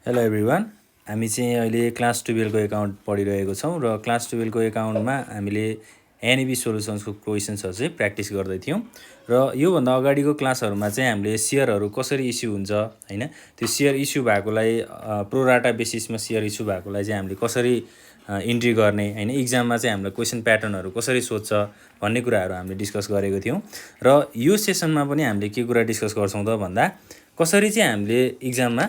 Hello everyone, हामी चाहिँ अहिले क्लास 12 को एकाउन्ट पढिरहेको छौँ र क्लास 12 को एकाउन्टमा हामीले एनइबी सोल्युसन्सको क्वेसन्सहरू चाहिँ प्र्याक्टिस गर्दै थियौँ र योभन्दा अगाडिको क्लासहरूमा चाहिँ हामीले सेयरहरू कसरी इस्यु हुन्छ हैन, त्यो सेयर इस्यु भएकोलाई प्रोराटा बेसिसमा सेयर इस्यु भएकोलाई चाहिँ हामीले कसरी इन्ट्री गर्ने हैन, इक्जाममा चाहिँ हामीलाई क्वेसन प्याटर्नहरू कसरी सोध्छ भन्ने कुराहरू हामीले डिस्कस गरेको थियौँ र यो सेसनमा पनि हामीले के कुरा डिस्कस गर्छौँ त भन्दा कसरी चाहिँ हामीले इक्जाममा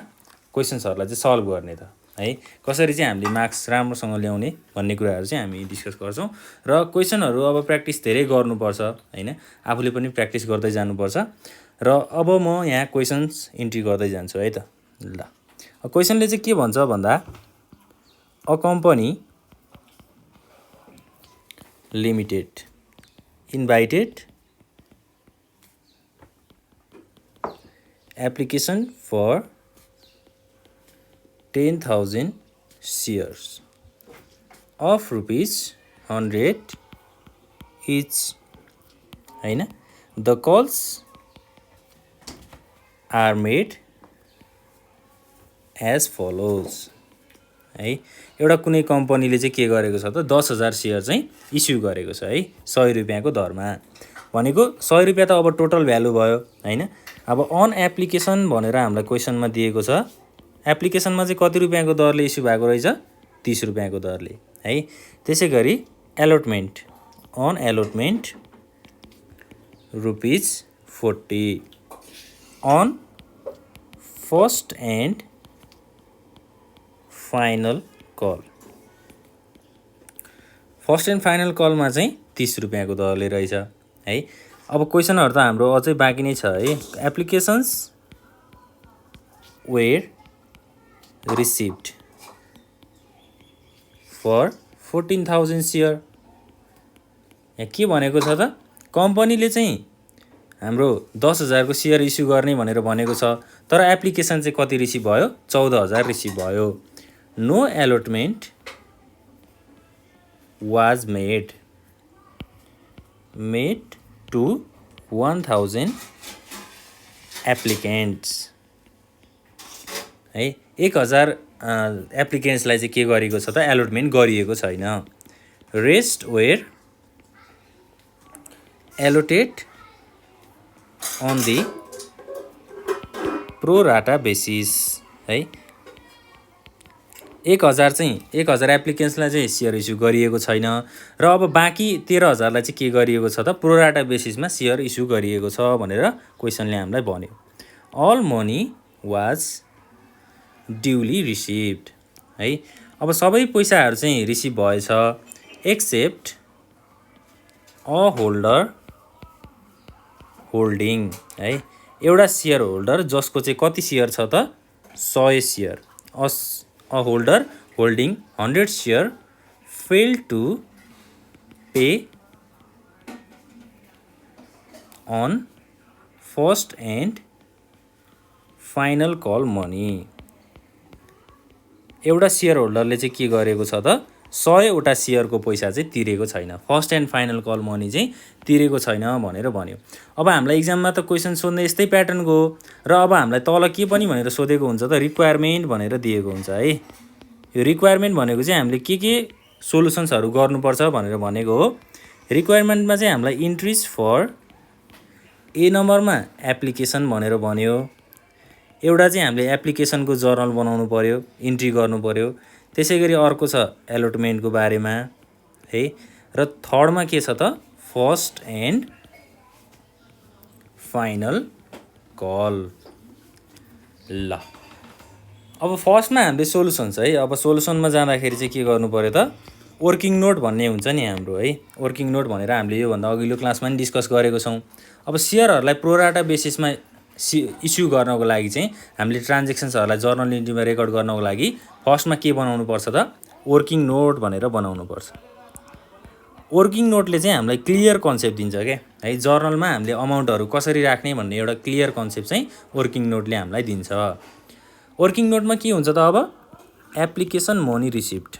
क्वेसन्सहरूलाई चाहिँ सल्भ गर्ने त है, कसरी चाहिँ हामीले मार्क्स राम्रोसँग ल्याउने भन्ने कुराहरू चाहिँ हामी डिस्कस गर्छौँ र क्वेसनहरू अब प्र्याक्टिस धेरै गर्नुपर्छ हैन, आफूले पनि प्र्याक्टिस गर्दै जानुपर्छ र अब म यहाँ क्वेसन्स इन्ट्री गर्दै जान्छु है त। ल, क्वेसनले चाहिँ के भन्छ भन्दा a company limited invited application for 10,000 shares of rupees 100 each हैन, the calls are made as follows है। एउटा कुनै कम्पनीले चाहिँ के गरेको छ त 10,000 सेयर चाहिँ इस्यु गरेको छ है 100 रुपैयाँको दरमा, भनेको 100 रुपैयाँ त अब टोटल भ्यालु भयो हैन। अब अन एप्लिकेसन भनेर हामीलाई क्वेसनमा दिएको छ, एप्लिकेसनमा चाहिँ कति रुपैयाँको दरले इस्यु भएको रहेछ 30 रुपैयाँको दरले है। त्यसै गरी allotment on allotment rupees 40 on first and final call, first and final कलमा चाहिँ 30 रुपैयाँको दरले रहेछ है। अब क्वेसनहरू त हाम्रो अझै बाँकी नै छ है। Applications were received for 14,000 share, यहाँ के भनेको छ त कम्पनीले चाहिँ हाम्रो 10,000 को सेयर इस्यु गर्ने भनेर भनेको छ, तर एप्लिकेसन चाहिँ कति रिसिभ भयो 14,000 रिसिभ भयो। No allotment was made to 1,000 applicants है। 1,000 एप्लिकेन्ट्सलाई चाहिँ के गरेको छ त एलोटमेन्ट गरिएको छैन। Rest were allotted on the pro rata basis है। 1,000 एप्लिकेन्ट्सलाई चाहिँ सेयर इस्यु गरिएको छैन र अब बाँकी 13,000लाई चाहिँ के गरिएको छ त प्रोराटा बेसिसमा सेयर इस्यु गरिएको छ भनेर क्वेसनले हामीलाई भन्यो। All money was duly received है। अब सबै पैसाहरू चाहिँ रिसिभ भएछ एक्सेप्ट अ होल्डर होल्डिङ है, एउटा सेयर होल्डर जसको चाहिँ कति सेयर छ त 100 share, a holder holding 100 share fail to pay on first and final call money, एउटा सेयर होल्डरले चाहिँ के गरेको छ त 100वटा सेयरको पैसा चाहिँ तिरेको छैन, first and final call money चाहिँ तिरेको छैन भनेर भन्यो। अब हामीलाई इक्जाममा त क्वेसन सोध्ने यस्तै प्याटर्नको हो र अब हामीलाई तल के पनि भनेर सोधेको हुन्छ त रिक्वायरमेन्ट भनेर दिएको हुन्छ है। यो रिक्वायरमेन्ट भनेको चाहिँ हामीले के सोल्युसन्सहरू गर्नुपर्छ भनेर भनेको हो। रिक्वायरमेन्टमा चाहिँ हामीलाई इन्ट्रिज फर ए नम्बरमा एप्लिकेसन भनेर भन्यो, एउटा चाहिँ हामीले एप्लिकेसनको जर्नल बनाउनु पर्यो, इन्ट्री गर्नु पर्यो। त्यसै गरी अर्को छ एलोटमेन्टको बारेमा है र थर्डमा के छ त फर्स्ट एन्ड फाइनल कल। ल, अब फर्स्टमा हामीले सोल्युसन्स है। अब सोल्युसनमा जाँदाखेरि चाहिँ के गर्नु पर्यो त वर्किङ नोट भन्ने हुन्छ नि हाम्रो है। वर्किङ नोट भनेर हामीले योभन्दा अघिल्लो क्लासमा पनि डिस्कस गरेको छौँ। अब सेयरहरूलाई प्रोराटा बेसिसमा इस्यु गर्नको लागि चाहिँ हामीले ट्रान्जेक्सन्सहरूलाई जर्नल इन्ट्रीमा रेकर्ड गर्नको लागि फर्स्टमा के बनाउनु पर्छ त वर्किङ नोट भनेर बनाउनु पर्छ। वर्किङ नोटले चाहिँ हामीलाई क्लियर कन्सेप्ट दिन्छ क्या है, जर्नलमा हामीले अमाउन्टहरू कसरी राख्ने भन्ने एउटा क्लियर कन्सेप्ट चाहिँ वर्किङ नोटले हामीलाई दिन्छ। वर्किङ नोटमा के हुन्छ त अब application money received,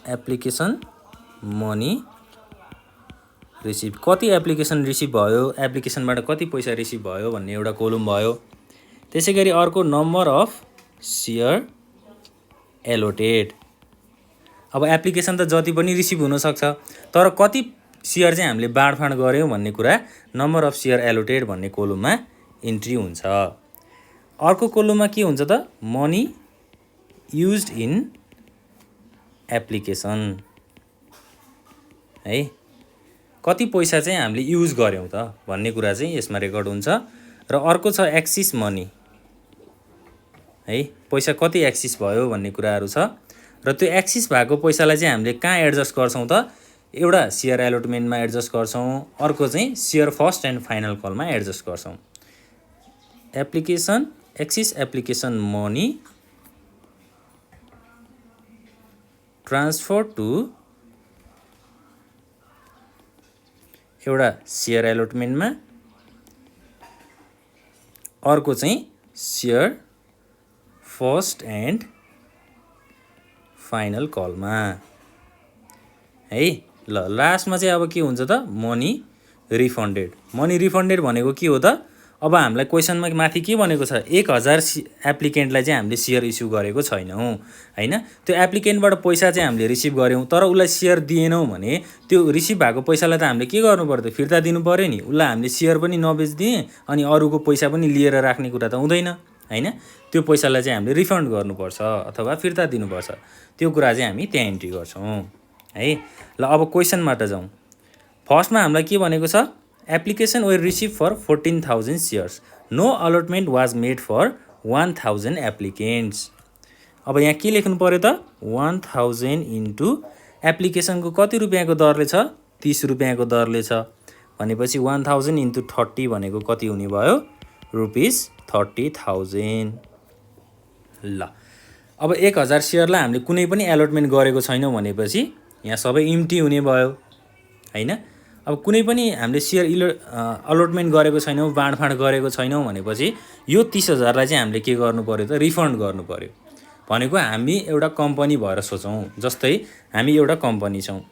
application money receive, कति एप्लिकेसन रिसिभ भयो, एप्लिकेसनबाट कति पैसा रिसिभ भयो भन्ने एउटा कोलम भयो। त्यसै गरी अर्को नम्बर अफ सेयर एलोटेड। अब एप्लिकेसन त जति पनि रिसिभ हुनसक्छ, तर कति सेयर चाहिँ हामीले बाँडफाँड गऱ्यौँ भन्ने कुरा नम्बर अफ सेयर एलोटेड भन्ने कोलममा इन्ट्री हुन्छ। अर्को कोलममा के हुन्छ त मनी युज्ड इन एप्लिकेसन है, कति पैसा चाहिँ हामीले युज गऱ्यौँ त भन्ने कुरा चाहिँ यसमा रेकर्ड हुन्छ। र अर्को छ एक्सिस मनी है, पैसा कति एक्सिस भयो भन्ने कुराहरू छ। र त्यो एक्सिस भएको पैसालाई चाहिँ हामीले कहाँ एडजस्ट गर्छौँ त एउटा सेयर एलोटमेन्टमा एडजस्ट गर्छौँ, अर्को चाहिँ सेयर फर्स्ट एन्ड फाइनल कलमा एडजस्ट गर्छौँ। Application excess application money transfer to एउटा सेयर एलोटमेन्टमा, अर्को चाहिँ सेयर फर्स्ट एन्ड फाइनल कलमा है। ल लास्टमा चाहिँ अब के हुन्छ त मनी रिफन्डेड। मनी रिफन्डेड भनेको के हो त, अब हामीलाई क्वेसनमा माथि के भनेको छ 1000 एप्लिकेन्टलाई चाहिँ हामीले सेयर इस्यु गरेको छैनौँ हैन। त्यो एप्लिकेन्टबाट पैसा चाहिँ हामीले रिसिभ गऱ्यौँ तर उसलाई सेयर दिएनौँ भने त्यो रिसिभ भएको पैसालाई त हामीले के गर्नु पर्यो, फिर्ता दिनु पर्यो नि। उसलाई हामीले सेयर पनि नबेच्दिए अनि अरूको पैसा पनि लिएर राख्ने कुरा त हुँदैन हैन। त्यो पैसालाई चाहिँ हामीले रिफन्ड गर्नुपर्छ अथवा फिर्ता दिनुपर्छ, त्यो कुरा चाहिँ हामी त्यहाँ इन्ट्री गर्छौँ है। ल अब क्वेसनमा जाउँ। फर्स्टमा हामीलाई के भनेको छ, application were receive for 14,000 shares, no allotment was made for 1000 applicants. अब यहाँ के लेख्नु पर्यो त 1000 इन्टु एप्लिकेसनको कति रुपियाँको दरले छ 30 रुपियाँको दरले छ भनेपछि 1000 इन्टु 30 भनेको कति हुने भयो ₹30,000। ल अब 1000 सेयरलाई हामीले कुनै पनि एलोटमेन्ट गरेको छैनौँ भनेपछि यहाँ सबै इम्टी हुने भयो हैन। अब कुनै पनि हामीले सेयर अलटमेन्ट गरेको छैनौँ, बाँडफाँड गरेको छैनौँ भनेपछि यो 30,000लाई चाहिँ हामीले के गर्नु पर्यो त रिफन्ड गर्नु पर्यो। भनेको हामी एउटा कम्पनी भएर सोचौँ, जस्तै हामी एउटा कम्पनी छौँ,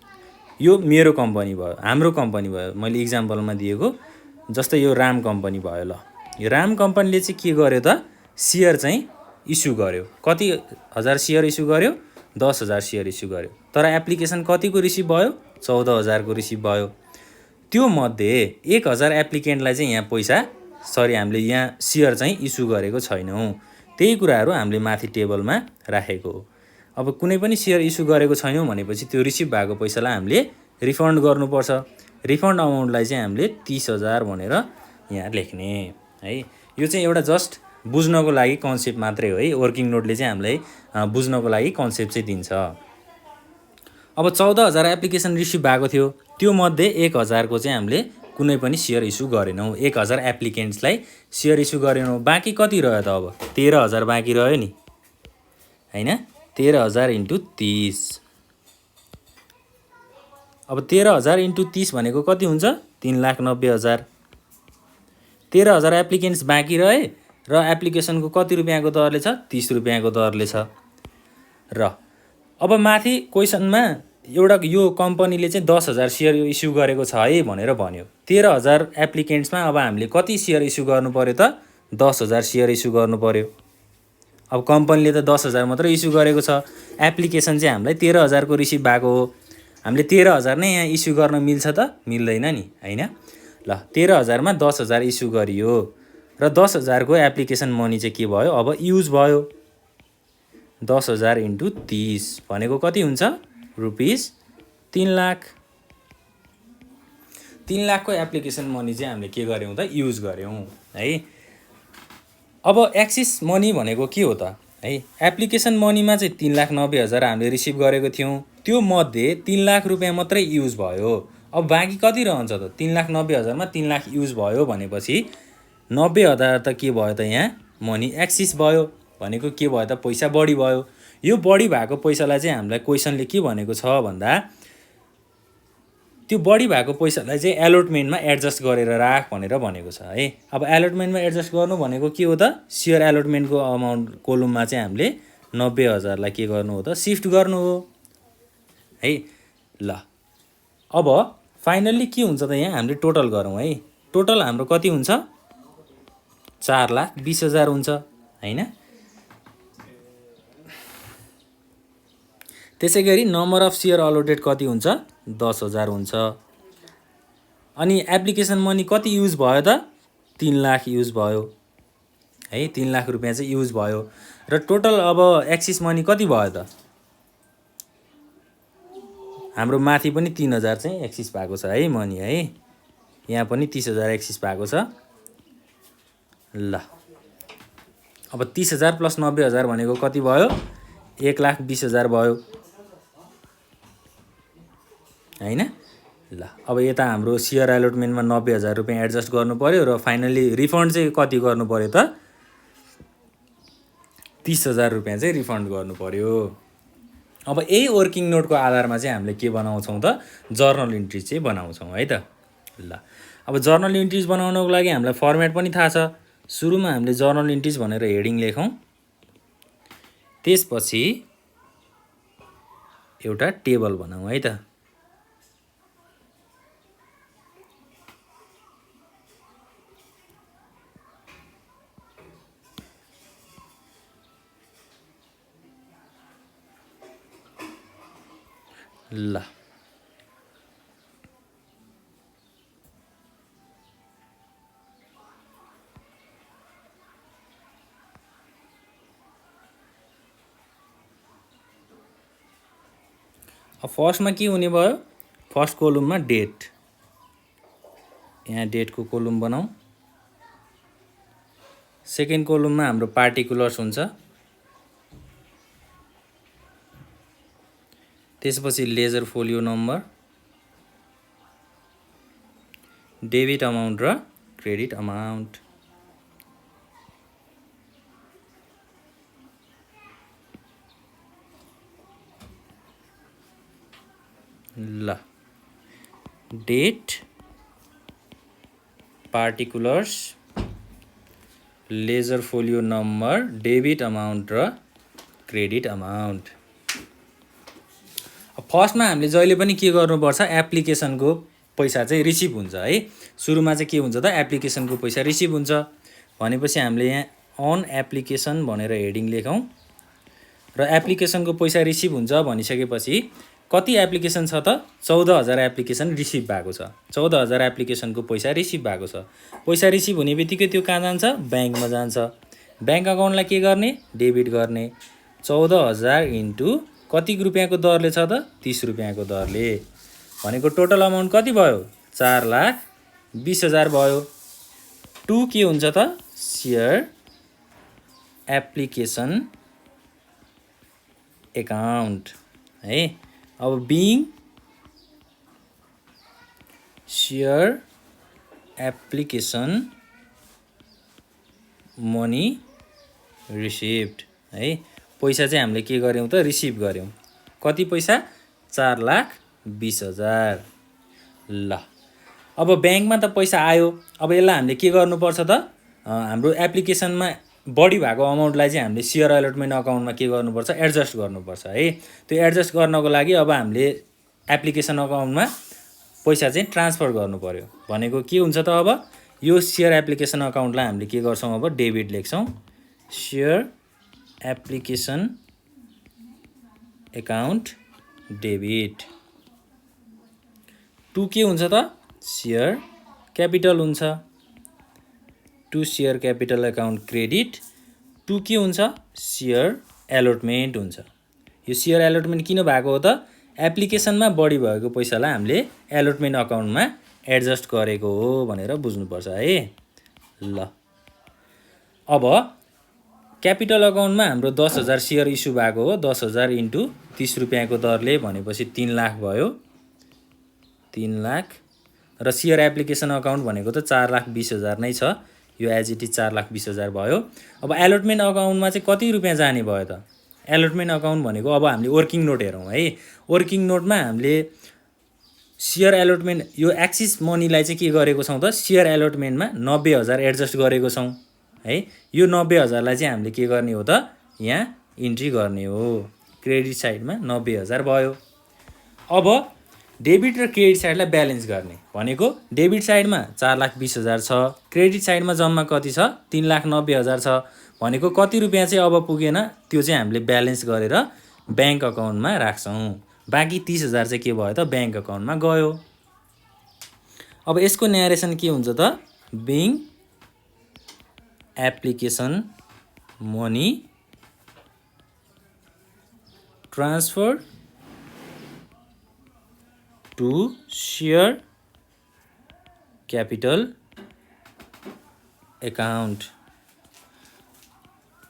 यो मेरो कम्पनी भयो, हाम्रो कम्पनी भयो, मैले इक्जाम्पलमा दिएको जस्तै यो राम कम्पनी भयो। ल यो राम कम्पनीले चाहिँ के गर्यो त सेयर चाहिँ इस्यु गर्यो, कति हजार सेयर इस्यु गर्यो 10,000 सेयर इस्यु गर्यो, तर एप्लिकेसन कतिको रिसिभ भयो 14,000 को रिसिभ भयो। त्यो मध्ये 1000 एप्लिकेन्टलाई चाहिँ यहाँ पैसा हामीले यहाँ सेयर चाहिँ इस्यु गरेको छैनौँ, त्यही कुराहरू हामीले माथि टेबलमा राखेको हो। अब कुनै पनि सेयर इस्यु गरेको छैनौँ भनेपछि त्यो रिसिभ भएको पैसालाई हामीले रिफन्ड गर्नुपर्छ। रिफन्ड अमाउन्टलाई चाहिँ हामीले 30,000 भनेर यहाँ लेख्ने है। यो चाहिँ एउटा जस्ट बुझ्नको लागि कन्सेप्ट मात्रै हो है, वर्किङ नोटले चाहिँ हामीलाई बुझ्नको लागि कन्सेप्ट चाहिँ दिन्छ। अब 14,000 एप्लिकेसन रिसिभ भएको थियो, त्यो मध्ये 1000 को चाहिँ हामीले कुनै पनि सेयर इस्यु गरेनौँ, 1000 एप्लिकेन्ट्सलाई सेयर इस्यु गरेनौँ। बाँकी कति रह्यो त अब 13,000 बाँकी रह्यो नि हैन। 13,000 इन्टु 30, अब 13,000 इन्टु 30 भनेको कति हुन्छ 3,90,000। 13,000 एप्लिकेन्ट्स बाँकी रहे र एप्लिकेसनको कति रुपियाँको दरले छ 30 रुपियाँको दरले छ। र अब माथि क्वेसनमा एउटा यो कम्पनीले चाहिँ 10,000 सेयर इस्यु गरेको छ है भनेर भन्यो। 13,000 एप्लिकेन्ट्समा अब हामीले कति सेयर इस्यु गर्नु पर्यो त 10,000 सेयर इस्यु गर्नु पर्यो। अब कम्पनीले त 10,000 मात्रै इस्यु गरेको छ, एप्लिकेसन चाहिँ हामीलाई 13,000 को रिसिभ भएको हो। हामीले 13,000 नै यहाँ इस्यु गर्न मिल्छ त मिल्दैन नि हैन। ल 13,000 मा 10,000 इस्यु गरियो र 10,000 को एप्लिकेसन मनी चाहिँ के भयो अब युज भयो। 10,000 इन्टु 30 भनेको कति हुन्छ ₹3 लाख। 3 लाख को एप्लिकेसन मनी चाहिँ हामीले के गर्यौँ त युज गर्यौँ है। अब एक्सिस मनी भनेको के हो त है, एप्लिकेसन मनीमा चाहिँ 3,90,000 हामीले रिसिभ गरेको थियौँ, त्यो मध्ये 3 लाख रुपियाँ मात्रै युज भयो। अब बाँकी कति रहन्छ त 3,90,000 मा 3 लाख युज भयो भनेपछि 90,000 त के भयो त यहाँ मनी एक्सिस भयो, भनेको के भयो त पैसा बढी भयो। यो बढी भएको पैसालाई चाहिँ हामीलाई क्वेसनले के भनेको छ भन्दा त्यो बढी भएको पैसालाई चाहिँ एलोटमेन्टमा एडजस्ट गरेर राख भनेर भनेको छ है। अब एलोटमेन्टमा एडजस्ट गर्नु भनेको के हो त सेयर एलोटमेन्टको अमाउन्ट कोलममा चाहिँ हामीले 90,000 लाई के गर्नु हो त सिफ्ट गर्नु हो है। ल अब फाइनल्ली के हुन्छ त यहाँ हामीले टोटल गरौँ है। टोटल हाम्रो कति हुन्छ 4,20,000 हुन्छ हैन। त्यसैगरी नम्बर अफ सेयर अलोटेड कति हुन्छ 10,000 हुन्छ। अनि एप्लिकेसन मनी कति युज भयो त 3 लाख युज भयो है। 3 लाख रुपैयाँ चाहिँ युज भयो र टोटल अब एक्सिस मनी कति भयो त हाम्रो माथि पनि 3,000 चाहिँ एक्सिस भएको छ है मनी है। यहाँ पनि 30,000 एक्सिस भएको छ। ल अब 30,000 प्लस 90,000 भनेको कति भयो 1,20,000 भयो हैन। ल अब यता हाम्रो सेयर एलोटमेन्टमा 90,000 रुपैयाँ एडजस्ट गर्नु पर्यो र फाइनली रिफन्ड चाहिँ कति गर्नु पर्यो त 30,000 रुपैयाँ चाहिँ रिफन्ड गर्नु पर्यो। अब यही वर्किङ नोटको आधारमा चाहिँ हामीले के बनाउँछौँ त जर्नल इन्ट्रिज चाहिँ बनाउँछौँ है त। ल अब जर्नल इन्ट्रिज बनाउनको लागि हामीलाई फर्मेट पनि थाहा छ। सुरुमा हामीले जर्नल इन्ट्रिज भनेर हेडिङ लेखौँ, त्यसपछि एउटा टेबल बनाऊँ है त। ल अब फर्स्टमा के हुने भयो फर्स्ट कोलममा डेट, यहाँ डेटको कोलम बनाऊ। सेकेन्ड कोलममा हाम्रो पार्टिकुलर्स हुन्छ, त्यसपछि ledger folio number, debit amount र क्रेडिट अमाउन्ट। ल date, particulars, ledger folio number, debit amount र क्रेडिट अमाउन्ट। फर्स्टमा हामीले जहिले पनि के गर्नुपर्छ एप्लिकेसनको पैसा चाहिँ रिसिभ हुन्छ है। सुरुमा चाहिँ के हुन्छ त एप्लिकेसनको पैसा रिसिभ हुन्छ भनेपछि हामीले यहाँ अन एप्लिकेसन भनेर हेडिङ लेखौँ र एप्लिकेसनको पैसा रिसिभ हुन्छ भनिसकेपछि कति एप्लिकेसन छ त 14,000 एप्लिकेसन रिसिभ भएको छ। 14,000 एप्लिकेसनको पैसा रिसिभ भएको छ। पैसा रिसिभ हुने बित्तिकै त्यो कहाँ जान्छ ब्याङ्कमा जान्छ। ब्याङ्क अकाउन्टलाई के गर्ने डेबिट गर्ने। 14,000 इन्टु कति रुपियाँको दरले छ त 30 रुपियाँको दरले भनेको टोटल अमाउन्ट कति भयो 4,20,000 भयो। 2 के हुन्छ त सेयर एप्लिकेसन एकाउन्ट है। अब being share application money received है। पैसा चाहिँ हामीले के गर्यौँ त रिसिभ गर्यौँ। कति पैसा 4,20,000। ल अब ब्याङ्कमा त पैसा आयो। अब यसलाई हामीले के गर्नुपर्छ त हाम्रो एप्लिकेसनमा बढी भएको अमाउन्टलाई चाहिँ हामीले सेयर एलोटमेन्ट अकाउन्टमा के गर्नुपर्छ एडजस्ट गर्नुपर्छ है। त्यो एडजस्ट गर्नको लागि अब हामीले एप्लिकेसन अकाउन्टमा पैसा चाहिँ ट्रान्सफर गर्नु पर्यो भनेको के हुन्छ त अब यो सेयर एप्लिकेसन अकाउन्टलाई हामीले के गर्छौँ अब डेबिट लेख्छौँ। Share application account debit. 2 के हुन्छ त सेयर क्यापिटल हुन्छ। 2 सेयर क्यापिटल एकाउन्ट क्रेडिट। 2 के हुन्छ सेयर एलोटमेन्ट हुन्छ। यो सेयर एलोटमेन्ट किन भएको हो त एप्लिकेसनमा बढी भएको पैसालाई हामीले एलोटमेन्ट अकाउन्टमा एडजस्ट गरेको हो भनेर बुझ्नुपर्छ है। ल अब क्यापिटल अकाउन्टमा हाम्रो 10,000 सेयर इस्यु भएको हो। 10,000 इन्टु 30 रुपियाँको दरले भनेपछि 3 लाख भयो। 3 लाख र सेयर एप्लिकेसन अकाउन्ट भनेको त 4,20,000 नै छ। यो एज इट इज 4,20,000 भयो। अब एलोटमेन्ट अकाउन्टमा चाहिँ कति रुपियाँ जाने भयो त एलोटमेन्ट अकाउन्ट भनेको अब हामीले वर्किङ नोट हेरौँ है। वर्किङ नोटमा हामीले सेयर एलोटमेन्ट यो एक्सिस मनीलाई चाहिँ के गरेको छौँ त सेयर एलोटमेन्टमा 90,000 एडजस्ट गरेको छौँ है। यो 90,000लाई चाहिँ हामीले के गर्ने हो त यहाँ इन्ट्री गर्ने हो। क्रेडिट साइडमा 90,000 भयो। अब डेबिट र क्रेडिट साइडलाई ब्यालेन्स गर्ने भनेको डेबिट साइडमा 4,20,000 छ, क्रेडिट साइडमा जम्मा कति छ 3,90,000 छ भनेको कति रुपियाँ चाहिँ अब पुगेन त्यो चाहिँ हामीले ब्यालेन्स गरेर ब्याङ्क अकाउन्टमा राख्छौँ। बाँकी 30,000 चाहिँ के भयो त ब्याङ्क अकाउन्टमा गयो। अब यसको न्यारेसन के हुन्छ त being application money transfer to share capital account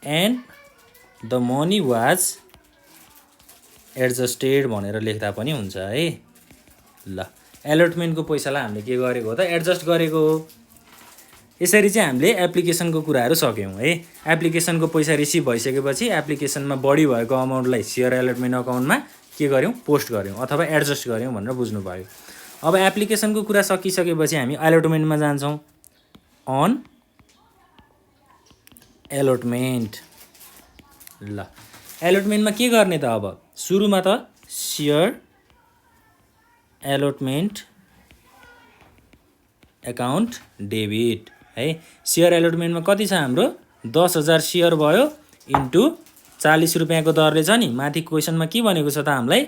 and the money was adjusted भनेर लेख्दा पनि हुन्छ है। ल एलोटमेन्टको पैसालाई हामीले के गरेको हो त एडजस्ट गरेको हो। यसरी चाहिँ हामीले एप्लिकेसनको कुराहरू सक्यौँ है। एप्लिकेसनको पैसा रिसिभ भइसकेपछि एप्लिकेसनमा बढी भएको अमाउन्टलाई सेयर एलोटमेन्ट अकाउन्टमा के गर्यौँ पोस्ट गर्यौँ अथवा एडजस्ट गर्यौँ भनेर बुझ्नुभयो। अब एप्लिकेसनको कुरा सकिसकेपछि हामी एलोटमेन्टमा जान्छौँ। अन एलोटमेन्ट ल एलोटमेन्टमा के गर्ने त अब सुरुमा त सेयर एलोटमेन्ट एकाउन्ट डेबिट है। सेयर एलोटमेन्टमा कति छ हाम्रो 10,000 सेयर भयो इन्टु 40 रुपियाँको दरले छ नि। माथि क्वेसनमा के भनेको छ त हामीलाई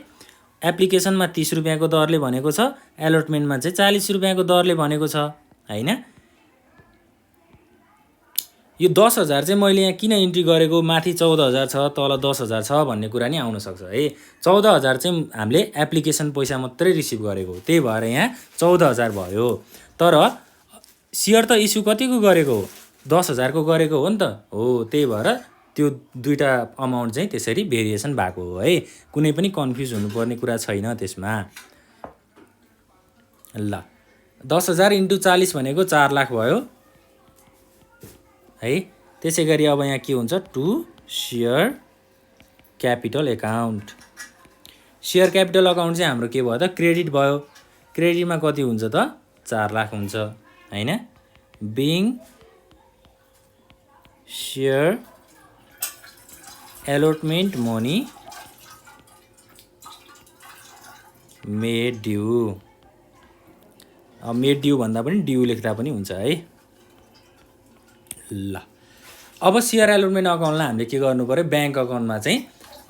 एप्लिकेसनमा 30 रुपियाँको दरले भनेको छ, एलोटमेन्टमा चाहिँ 40 रुपियाँको दरले भनेको छ हैन। यो 10,000 चाहिँ मैले यहाँ किन इन्ट्री गरेको माथि 14,000 छ तल 10,000 छ भन्ने कुरा नि आउन सक्छ है। 14,000 चाहिँ हामीले एप्लिकेसन पैसा मात्रै रिसिभ गरेको त्यही भएर यहाँ 14,000 भयो। तर सेयर त इस्यु कतिको गरेको 10,000 को गरेको हो नि त हो। त्यही भएर त्यो दुईटा अमाउन्ट चाहिँ त्यसरी भेरिएसन भएको हो है। कुनै पनि कन्फ्युज हुनुपर्ने कुरा छैन त्यसमा। ल 10,000 इन्टु 40 भनेको 4 लाख भयो है। त्यसै गरी अब यहाँ के हुन्छ to share capital account. Share capital account चाहिँ हाम्रो के भयो त क्रेडिट भयो। क्रेडिटमा कति हुन्छ त 4 लाख हुन्छ हैन। Being share allotment money made due. Made due भन्दा पनि ड्यू लेख्दा पनि हुन्छ है। ल अब सेयर एलोटमेन्ट अकाउन्टलाई हामीले के गर्नु पर्यो ब्याङ्क अकाउन्टमा चाहिँ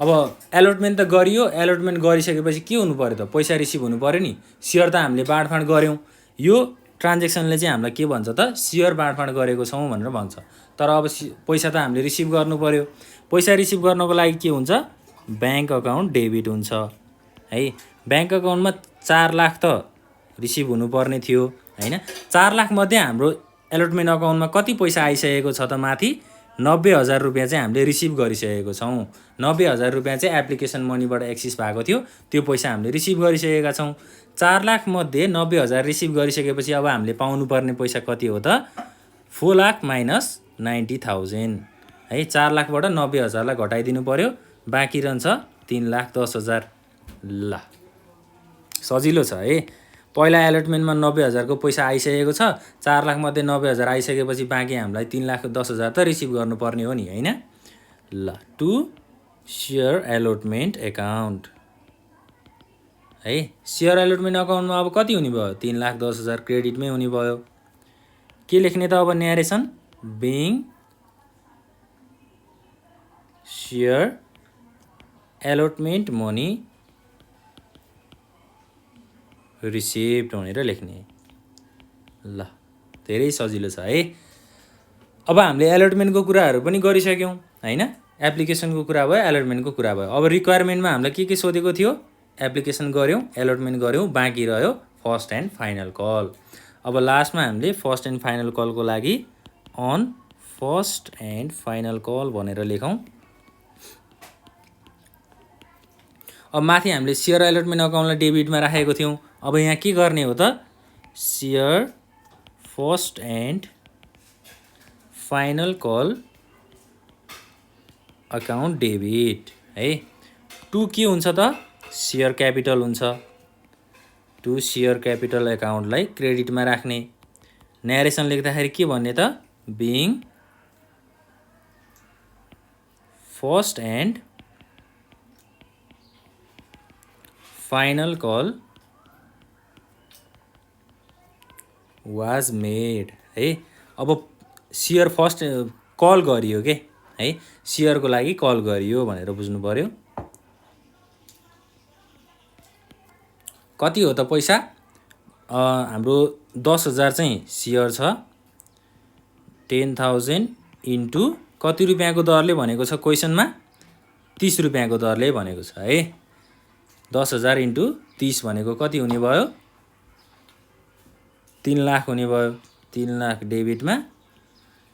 अब एलोटमेन्ट त गरियो। एलोटमेन्ट गरिसकेपछि के हुनु पर्यो त पैसा रिसिभ हुनु पर्यो नि। सेयर त हामीले बाँडफाँड गऱ्यौँ। यो ट्रान्जेक्सनले चाहिँ हामीलाई के भन्छ त सेयर बाँडफाँड गरेको छौँ भनेर भन्छ। तर अब पैसा त हामीले रिसिभ गर्नु पर्यो। पैसा रिसिभ गर्नको लागि के हुन्छ ब्याङ्क अकाउन्ट डेबिट हुन्छ है। ब्याङ्क अकाउन्टमा 4 लाख त रिसिभ हुनुपर्ने थियो हैन। 4 लाख मध्ये हाम्रो एलोटमेन्ट अकाउन्टमा कति पैसा आइसकेको छ त माथि 90,000 रुपियाँ चाहिँ हामीले रिसिभ गरिसकेको छौँ। 90,000 रुपियाँ चाहिँ एप्लिकेसन मनीबाट एक्सिस भएको थियो त्यो पैसा हामीले रिसिभ गरिसकेका छौँ। 4 लाख मध्ये 90,000 रिसिभ गरिसकेपछि अब हामीले पाउनुपर्ने पैसा कति हो त 4 लाख माइनस 90,000 है। 4 लाखबाट 90,000लाई घटाइदिनु पर्यो बाँकी रहन्छ 3,10,000। ल सजिलो छ है। पहिला एलोटमेन्टमा 90,000 को पैसा आइसकेको छ। 4 लाख मध्ये 90,000 आइसकेपछि बाँकी हामीलाई 3,10,000 त रिसिभ गर्नुपर्ने हो नि हैन। ल टु सेयर एलोटमेन्ट एकाउन्ट है। सेयर एलोटमेन्ट अकाउन्टमा अब कति हुने भयो 3,10,000 क्रेडिटमै हुने भयो। के लेख्ने त अब narration being share allotment money receipt भनेर लेख्ने। ल धेरै सजिलो छ है। अब हामीले एलोटमेन्टको कुराहरू पनि गरिसक्यौँ हैन। एप्लिकेसनको कुरा भयो एलोटमेन्टको कुरा भयो। अब रिक्वायरमेन्टमा हामीलाई के सोधेको थियो एप्लिकेसन गऱ्यौँ एलोटमेन्ट गऱ्यौँ बाँकी रह्यो फर्स्ट एन्ड फाइनल कल। अब लास्टमा हामीले फर्स्ट एन्ड फाइनल कलको लागि on first and final call भनेर लेखौँ। अब माथि हामीले सेयर एलोटमेन्ट अकाउन्टलाई डेबिटमा राखेको थियौँ। अब यहाँ के गर्ने हो त share first and final call account debit है। टु के हुन्छ त सेयर क्यापिटल हुन्छ। टु सेयर क्यापिटल एकाउन्टलाई क्रेडिटमा राख्ने। न्यारेसन लेख्दाखेरि के भन्ने त being first and final call was made है। अब सेयर फर्स्ट कल गरियो के है, सेयरको लागि कल गरियो भनेर बुझ्नु पर्यो। कति हो त पैसा? हाम्रो 10,000 चाहिँ सेयर छ, 10,000 इन्टु कति रुपियाँको दरले भनेको छ क्वेसनमा? 30 रुपियाँको दरले भनेको छ है। 10,000 इन्टु 30 भनेको कति हुने भयो? 3 लाख हुने भयो। 3 लाख डेबिटमा,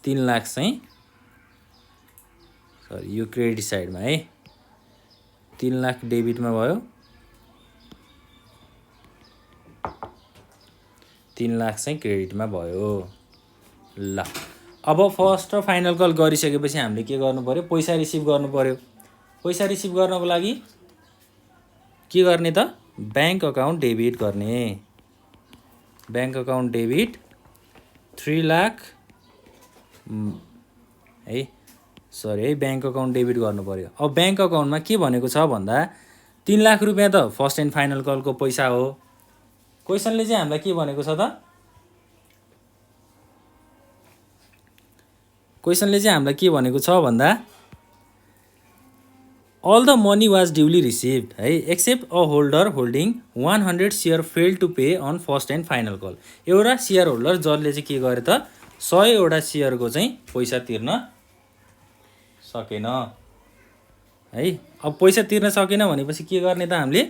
3 लाख चाहिँ सरी यो क्रेडिट साइडमा है, 3 लाख डेबिटमा भयो, 3 लाख चाहिँ क्रेडिटमा भयो। ल अब फर्स्ट र फाइनल कल गरिसकेपछि हामीले के गर्नु पर्यो? पैसा रिसिभ गर्नु पर्यो। पैसा रिसिभ गर्नको लागि के गर्ने त? ब्याङ्क अकाउन्ट डेबिट गर्ने। ब्याङ्क अकाउन्ट डेबिट 3 लाख है, सरी है, ब्याङ्क अकाउन्ट डेबिट गर्नु पर्यो। अब ब्याङ्क अकाउन्टमा के भनेको छ भन्दा 3 लाख रुपियाँ त फर्स्ट एन्ड फाइनल कलको पैसा हो। क्वेसनले चाहिँ हामीलाई के भनेको छ त? क्वेसनले चाहिँ हामीलाई के भनेको छ भन्दा all the money was duly received है, except a holder holding 100 share fail to pay on first and final call. एउटा सेयर होल्डर जसले चाहिँ के गरे त 100वटा सेयरको चाहिँ पैसा तिर्न सकेन है। अब पैसा तिर्न सकेन भनेपछि के गर्ने त हामीले?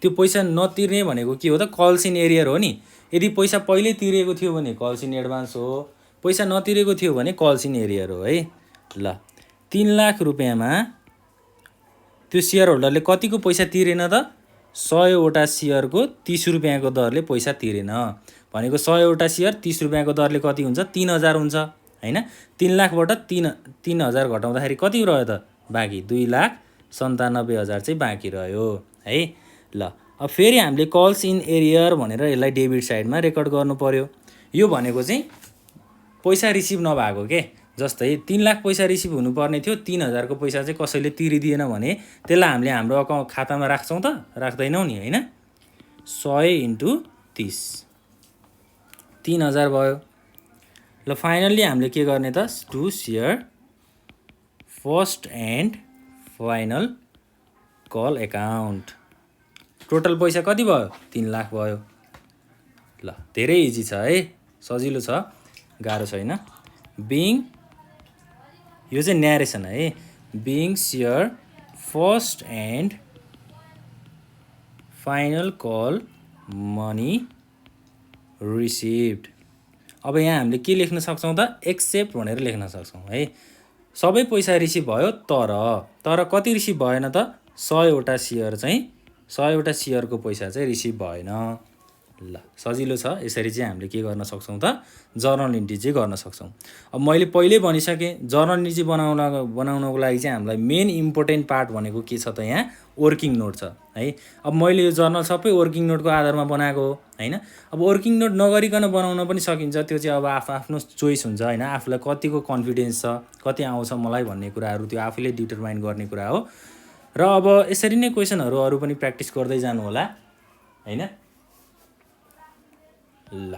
त्यो पैसा नतिर्ने भनेको के हो त? कल्स इन एरियर हो नि। यदि पैसा पहिल्यै तिरेको थियो भने कल्स इन एडभान्स हो, पैसा नतिरेको थियो भने कल्स इन एरियर हो है। ल 3 लाख रुपियाँमा त्यो सेयर होल्डरले कतिको पैसा तिरेन त? 100वटा सेयरको 30 रुपियाँको दरले पैसा तिरेन भनेको 100वटा सेयर 30 रुपियाँको दरले कति हुन्छ? 3,000 हुन्छ हैन। 3 लाखबाट 3,000 घटाउँदाखेरि कति रह्यो त? बाँकी 2,97,000 चाहिँ बाँकी रह्यो है। ल अब फेरि हामीले कल्स इन एरियर भनेर यसलाई डेबिट साइडमा रेकर्ड गर्नु पर्यो। यो भनेको चाहिँ पैसा रिसिभ नभएको के, जस्तै 3 लाख पैसा रिसिभ हुनुपर्ने थियो, 3,000 को पैसा चाहिँ कसैले तिरिदिएन भने त्यसलाई हामीले हाम्रो अकाउन्ट खातामा राख्छौँ त? राख्दैनौँ नि हैन। 100 इन्टु 30 3,000 भयो। ल फाइनल्ली हामीले के गर्ने त? To share first and final call account. Total पैसा कति भयो? 3 लाख भयो। ल धेरै इजी छ है, सजिलो छ, गाह्रो छैन। बिङ, यो चाहिँ न्यारेसन है, being share first and final call money received. अब यहाँ हामीले के लेख्न सक्छौँ त? एक्सेप्ट भनेर लेख्न सक्छौँ है। सबै पैसा रिसिभ भयो, तर कति रिसिभ भएन त? 100वटा सेयर चाहिँ 100वटा सेयरको पैसा चाहिँ रिसिभ भएन। ल सजिलो छ। यसरी चाहिँ हामीले के गर्न सक्छौँ त? जर्नल इन्ट्री चाहिँ गर्न सक्छौँ। अब मैले पहिल्यै भनिसकेँ, जर्नल इन्ट्री बनाउनको लागि चाहिँ हामीलाई मेन इम्पोर्टेन्ट पार्ट भनेको के छ त? यहाँ वर्किङ नोट छ है। अब मैले यो जर्नल सबै वर्किङ नोटको आधारमा बनाएको हो हैन। अब वर्किङ नोट नगरिकन बनाउन पनि सकिन्छ, त्यो चाहिँ अब आफ्नो चोइस हुन्छ हैन। आफूलाई कतिको कन्फिडेन्स छ, कति आउँछ मलाई भन्ने कुराहरू त्यो आफूले डिटरमाइन गर्ने कुरा हो। र अब यसरी नै क्वेसनहरू अरू पनि प्र्याक्टिस गर्दै जानु होला हैन। ल